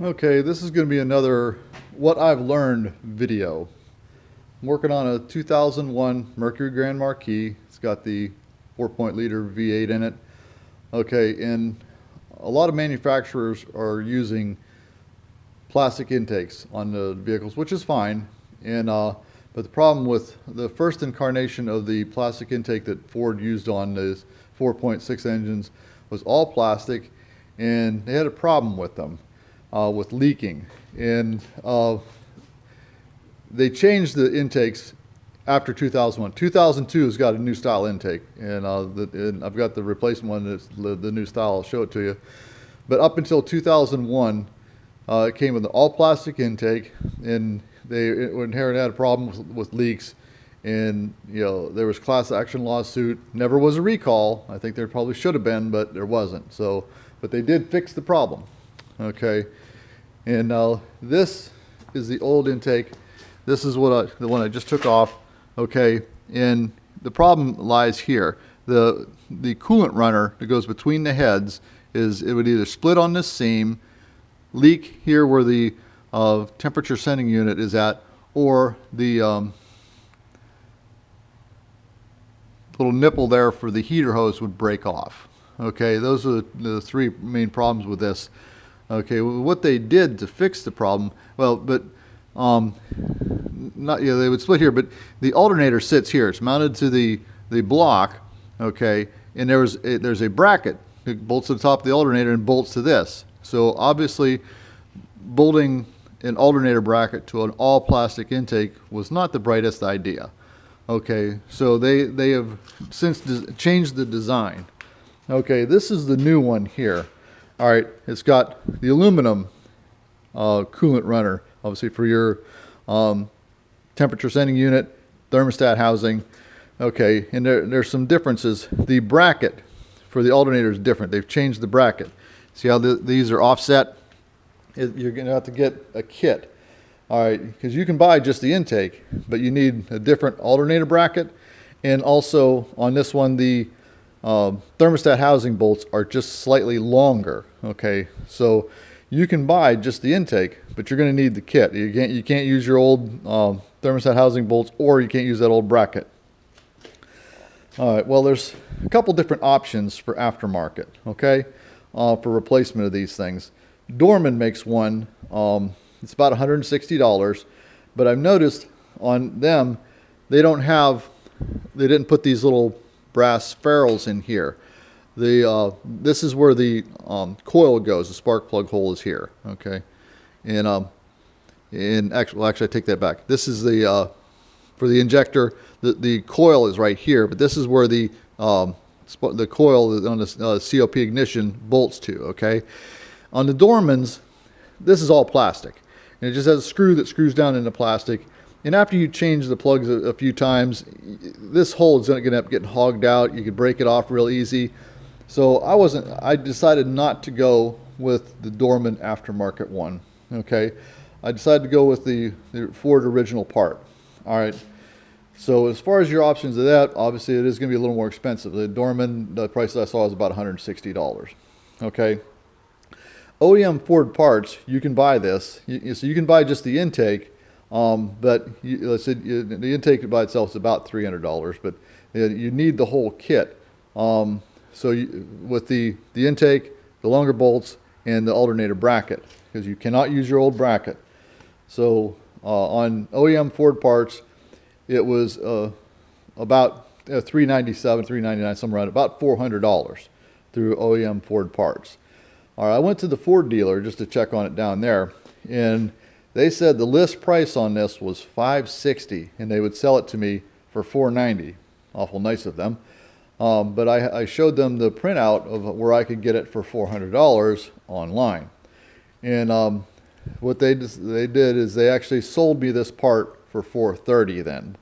Okay, this is going to be another what I've learned video. I'm working on a 2001 Mercury Grand Marquis. It's got the 4.0-liter V8 in it. Okay, and a lot of manufacturers are using plastic intakes on the vehicles, which is fine. But the problem with the first incarnation of the plastic intake that Ford used on those 4.6 engines was all plastic, and they had a problem with them. With leaking, and they changed the intakes after 2001. 2002 has got a new style intake, and I've got the replacement one that's the new style. I'll show it to you. But up until 2001, it came with an all plastic intake, and they inherited had a problem with leaks, and there was class action lawsuit. Never was a recall. I think there probably should have been, but there wasn't. So, but they did fix the problem. Okay, and this is the old intake. This is the one I just took off. Okay, and the problem lies here. The coolant runner that goes between the heads it would either split on this seam, leak here where the temperature sending unit is at, or the little nipple there for the heater hose would break off. Okay, those are the three main problems with this. Okay, well, what they did to fix the problem, well, but they would split here, but the alternator sits here. It's mounted to the block, okay, and there's a bracket that bolts to the top of the alternator and bolts to this. So obviously, bolting an alternator bracket to an all plastic intake was not the brightest idea. Okay, so they have since changed the design. Okay, this is the new one here. All right, it's got the aluminum coolant runner, obviously for your temperature sending unit, thermostat housing. Okay, and there's some differences. The bracket for the alternator is different. They've changed the bracket. See how these are offset? You're going to have to get a kit. All right, because you can buy just the intake, but you need a different alternator bracket. And also on this one, the thermostat housing bolts are just slightly longer. Okay, so you can buy just the intake, but you're going to need the kit. You can't use your old thermostat housing bolts, or you can't use that old bracket. All right, well, there's a couple different options for aftermarket, okay, for replacement of these things. Dorman makes one. It's about $160, but I've noticed on them they didn't put these little brass ferrules in here. This is where the coil goes. The spark plug hole is here. Okay, and actually I take that back. This is for the injector. The coil is right here, but this is where the coil on the COP ignition bolts to. Okay, on the Dormans, this is all plastic, and it just has a screw that screws down into plastic. And after you change the plugs a few times, this hole is going to end up getting hogged out. You could break it off real easy. So I decided not to go with the Dorman aftermarket one. Okay, I decided to go with the Ford original part. All right. So as far as your options of that, obviously it is going to be a little more expensive. The Dorman, the price that I saw was about $160. Okay. OEM Ford parts, you can buy this. So you can buy just the intake. But let's say the intake by itself is about $300, but you need the whole kit. With the intake, the longer bolts, and the alternator bracket, because you cannot use your old bracket. So on OEM Ford parts, it was about $397, $399, somewhere around about $400 through OEM Ford parts. All right, I went to the Ford dealer just to check on it down there, and they said the list price on this was $560, and they would sell it to me for $490. Awful nice of them. But I showed them the printout of where I could get it for $400 online. And what they did is they actually sold me this part for $430 then.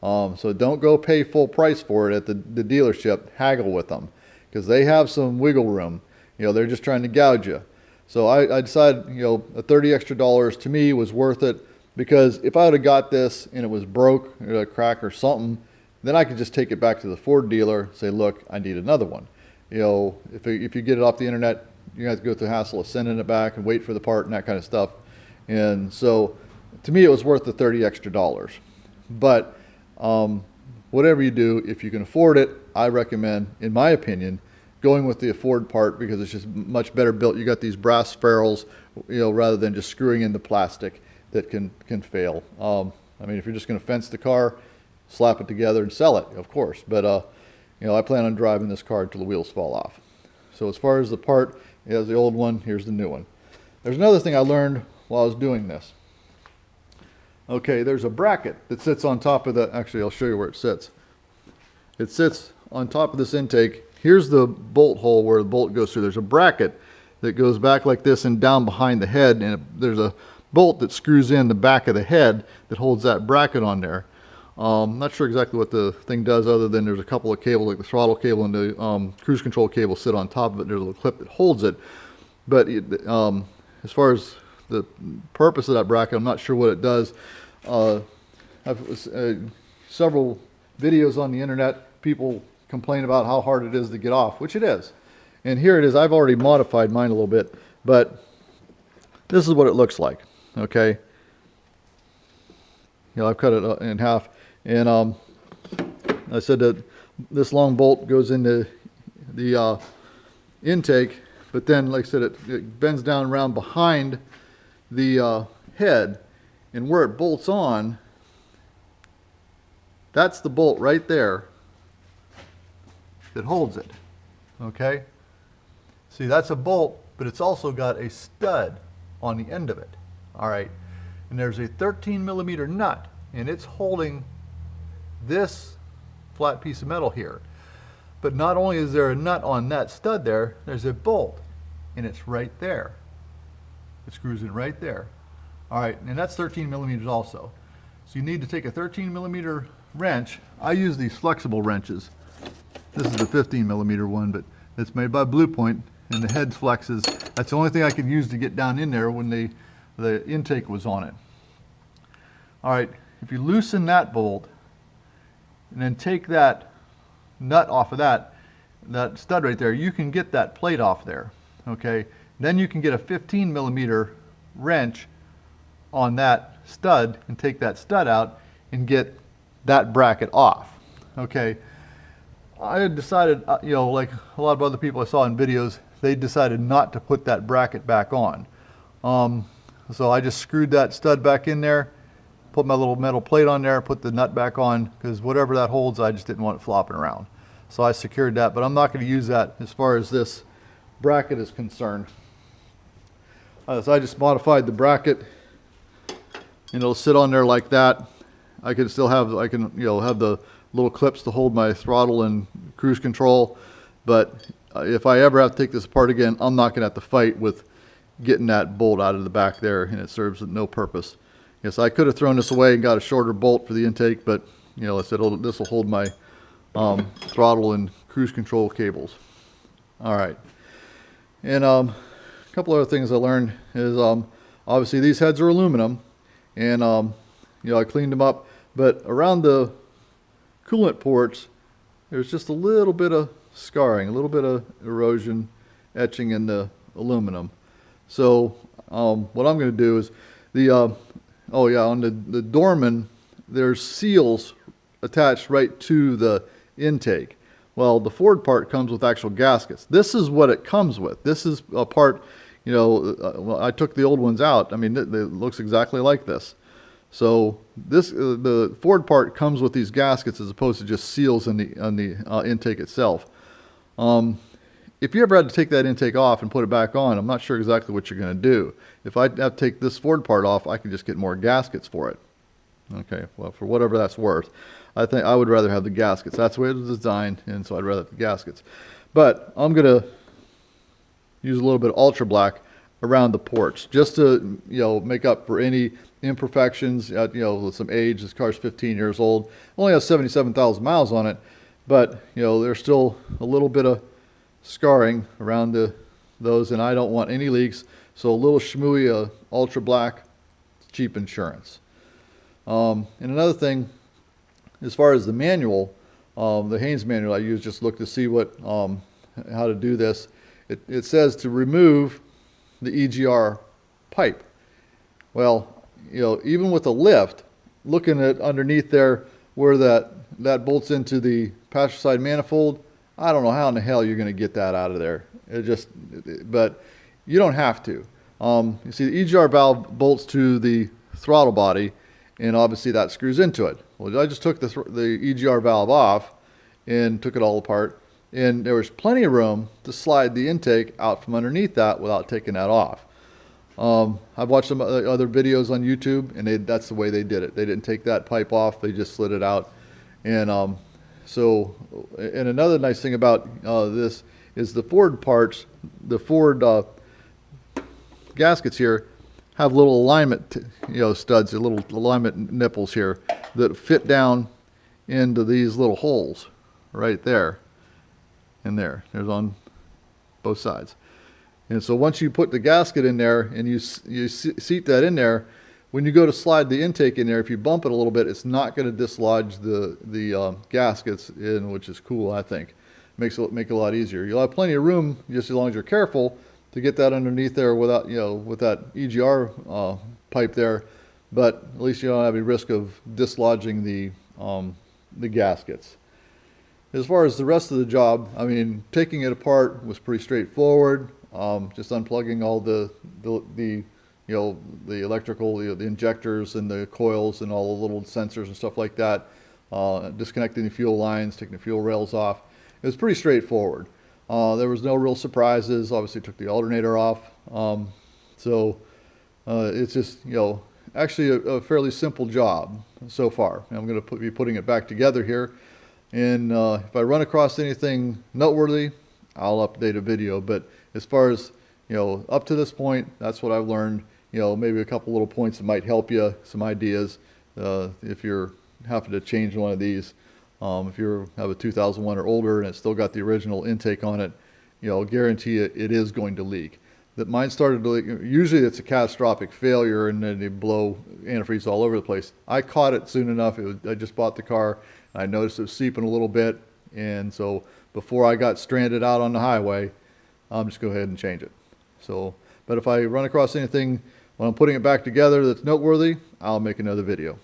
So don't go pay full price for it at the dealership. Haggle with them, because they have some wiggle room. They're just trying to gouge you. So I decided, $30 extra to me was worth it, because if I would have got this and it was broke or a crack or something, then I could just take it back to the Ford dealer, say, look, I need another one. If you get it off the internet, you have to go through the hassle of sending it back and wait for the part and that kind of stuff. And so to me, it was worth the $30 extra. But whatever you do, if you can afford it, I recommend, in my opinion, going with the Afford part, because it's just much better built. You got these brass ferrules, rather than just screwing in the plastic that can fail. I mean, if you're just going to fence the car, slap it together and sell it, of course. But I plan on driving this car until the wheels fall off. So as far as the part, here's the old one, here's the new one. There's another thing I learned while I was doing this. Okay, there's a bracket that sits on top of the, actually I'll show you where it sits. It sits on top of this intake. Here's the bolt hole where the bolt goes through. There's a bracket that goes back like this and down behind the head, and there's a bolt that screws in the back of the head that holds that bracket on there. I'm not sure exactly what the thing does, other than there's a couple of cables, like the throttle cable and the cruise control cable sit on top of it. There's a little clip that holds it. But as far as the purpose of that bracket, I'm not sure what it does. Several videos on the internet, people complain about how hard it is to get off, which it is. And here it is. I've already modified mine a little bit, but this is what it looks like. Okay. I've cut it in half, and I said that this long bolt goes into the intake, but then, like I said, it bends down around behind the head, and where it bolts on, that's the bolt right there that holds it. Okay? See, that's a bolt, but it's also got a stud on the end of it. All right. And there's a 13mm nut, and it's holding this flat piece of metal here. But not only is there a nut on that stud there, there's a bolt, and it's right there. It screws in right there. All right, and that's 13mm also. So you need to take a 13mm wrench. I use these flexible wrenches. This is a 15mm one, but it's made by Blue Point, and the head flexes. That's the only thing I could use to get down in there when the intake was on it. All right, if you loosen that bolt and then take that nut off of that stud right there, you can get that plate off there. Okay, then you can get a 15mm wrench on that stud and take that stud out and get that bracket off. Okay, I had decided, like a lot of other people I saw in videos, they decided not to put that bracket back on. So I just screwed that stud back in there, put my little metal plate on there, put the nut back on, because whatever that holds, I just didn't want it flopping around. So I secured that, but I'm not going to use that as far as this bracket is concerned. So I just modified the bracket, and it'll sit on there like that. I can still have, have the little clips to hold my throttle and cruise control, but if I ever have to take this apart again, I'm not going to have to fight with getting that bolt out of the back there, and it serves no purpose. Yes, I could have thrown this away and got a shorter bolt for the intake, but I said this will hold my throttle and cruise control cables. All right, and a couple other things I learned is obviously these heads are aluminum, and I cleaned them up, but around the coolant ports there's just a little bit of scarring, a little bit of erosion, etching in the aluminum. So what I'm going to do is on the Dorman, there's seals attached right to the intake. Well, the Ford part comes with actual gaskets. This is what it comes with. This is a part, well, I took the old ones out. I mean, it looks exactly like this. So this the Ford part comes with these gaskets as opposed to just seals on the intake itself. If you ever had to take that intake off and put it back on, I'm not sure exactly what you're going to do. If I have to take this Ford part off, I can just get more gaskets for it. Okay, well, for whatever that's worth, I think I would rather have the gaskets. That's the way it was designed, and so I'd rather have the gaskets. But I'm going to use a little bit of ultra black around the ports just to make up for any imperfections. With some age, this car's 15 years old, only has 77,000 miles on it, but there's still a little bit of scarring around those, and I don't want any leaks. So a little shmooey ultra black, cheap insurance. And another thing, as far as the manual, the Haynes manual I use, just look to see how to do this. it says to remove the EGR pipe. Well, you know, even with a lift, looking at underneath there where that bolts into the passenger side manifold, I don't know how in the hell you're going to get that out of there. But you don't have to. You see the EGR valve bolts to the throttle body, and obviously that screws into it. Well, I just took the EGR valve off and took it all apart, and there was plenty of room to slide the intake out from underneath that without taking that off. I've watched some other videos on YouTube, and that's the way they did it. They didn't take that pipe off, they just slid it out. And and another nice thing about this is the Ford parts, the Ford gaskets here have little alignment, studs, little alignment nipples here that fit down into these little holes right there and there. There's on both sides. And so once you put the gasket in there and you seat that in there, when you go to slide the intake in there, if you bump it a little bit, it's not going to dislodge the gaskets in, which is cool, I think. Make it a lot easier. You'll have plenty of room, just as long as you're careful, to get that underneath there without, with that EGR pipe there. But at least you don't have any risk of dislodging the gaskets. As far as the rest of the job, I mean, taking it apart was pretty straightforward. Just unplugging all the electrical, the injectors and the coils and all the little sensors and stuff like that. Disconnecting the fuel lines, taking the fuel rails off. It was pretty straightforward. There was no real surprises. Obviously took the alternator off. It's just, actually a fairly simple job so far. I'm going to be putting it back together here. And if I run across anything noteworthy, I'll update a video. But as far as, up to this point, that's what I've learned. Maybe a couple little points that might help you, some ideas if you're having to change one of these. If you have a 2001 or older and it's still got the original intake on it, guarantee it is going to leak. That mine started to leak. Usually it's a catastrophic failure and then they blow antifreeze all over the place. I caught it soon enough. I just bought the car. I noticed it was seeping a little bit, and so before I got stranded out on the highway, I'm just go ahead and change it. But if I run across anything when I'm putting it back together that's noteworthy, I'll make another video.